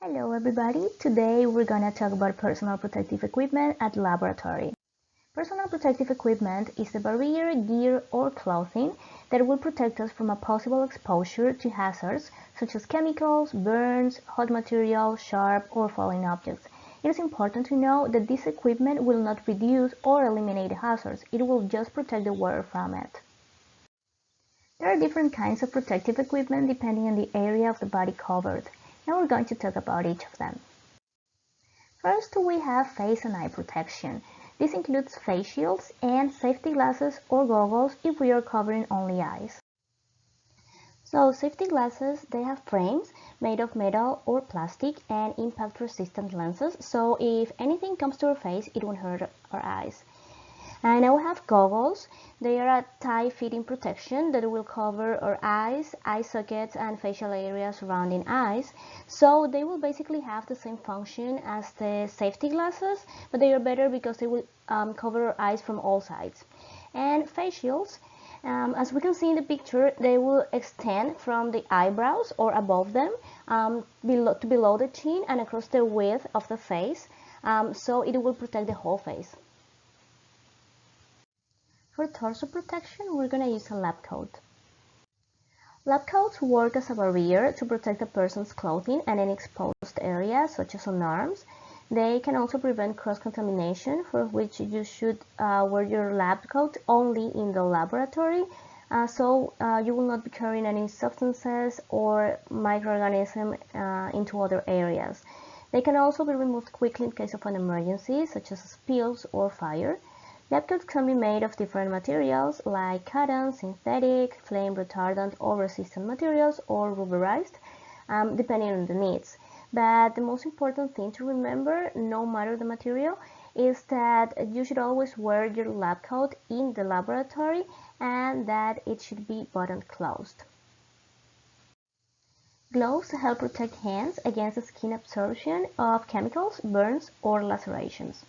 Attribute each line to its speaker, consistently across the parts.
Speaker 1: Hello everybody, today we're gonna talk about personal protective equipment at laboratory. Personal protective equipment is a barrier, gear or clothing that will protect us from a possible exposure to hazards such as chemicals, burns, hot materials, sharp or falling objects. It is important to know that this equipment will not reduce or eliminate hazards, it will just protect the wearer from it. There are different kinds of protective equipment depending on the area of the body covered. Now we're going to talk about each of them. First, we have face and eye protection. This includes face shields and safety glasses or goggles if we are covering only eyes. So, safety glasses, they have frames made of metal or plastic and impact-resistant lenses, so if anything comes to our face, it won't hurt our eyes. And now we have goggles. They are a tight-fitting protection that will cover our eyes, eye sockets, and facial areas surrounding eyes. So they will basically have the same function as the safety glasses, but they are better because they will cover our eyes from all sides. And face shields, as we can see in the picture, they will extend from the eyebrows or above them to below the chin and across the width of the face, so it will protect the whole face. For torso protection, we're going to use a lab coat. Lab coats work as a barrier to protect a person's clothing and any exposed areas, such as on arms. They can also prevent cross-contamination, for which you should wear your lab coat only in the laboratory, so you will not be carrying any substances or microorganisms into other areas. They can also be removed quickly in case of an emergency, such as spills or fire. Lab coats can be made of different materials like cotton, synthetic, flame retardant or resistant materials, or rubberized, depending on the needs. But the most important thing to remember, no matter the material, is that you should always wear your lab coat in the laboratory and that it should be buttoned closed. Gloves help protect hands against the skin absorption of chemicals, burns, or lacerations.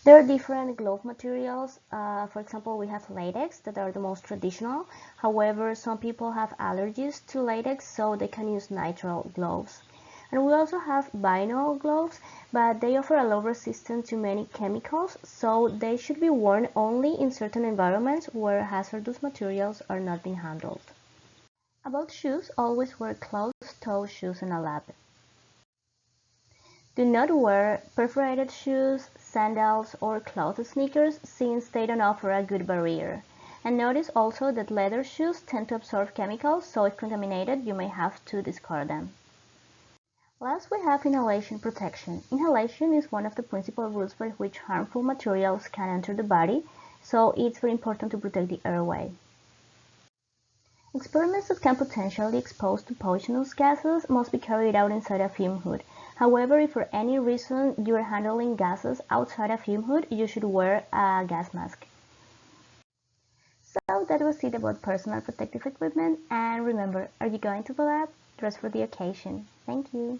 Speaker 1: There are different glove materials. For example, we have latex that are the most traditional. However, some people have allergies to latex, so they can use nitrile gloves. And we also have vinyl gloves, but they offer a low resistance to many chemicals, so they should be worn only in certain environments where hazardous materials are not being handled. About shoes, always wear closed-toe shoes in a lab. Do not wear perforated shoes, sandals, or cloth sneakers since they don't offer a good barrier. And notice also that leather shoes tend to absorb chemicals, so if contaminated, you may have to discard them. Last, we have inhalation protection. Inhalation is one of the principal routes by which harmful materials can enter the body, so it's very important to protect the airway. Experiments that can potentially expose to poisonous gases must be carried out inside a fume hood. However, if for any reason you are handling gases outside a fume hood, you should wear a gas mask. So that was it about personal protective equipment, and remember, are you going to the lab? Dress for the occasion. Thank you.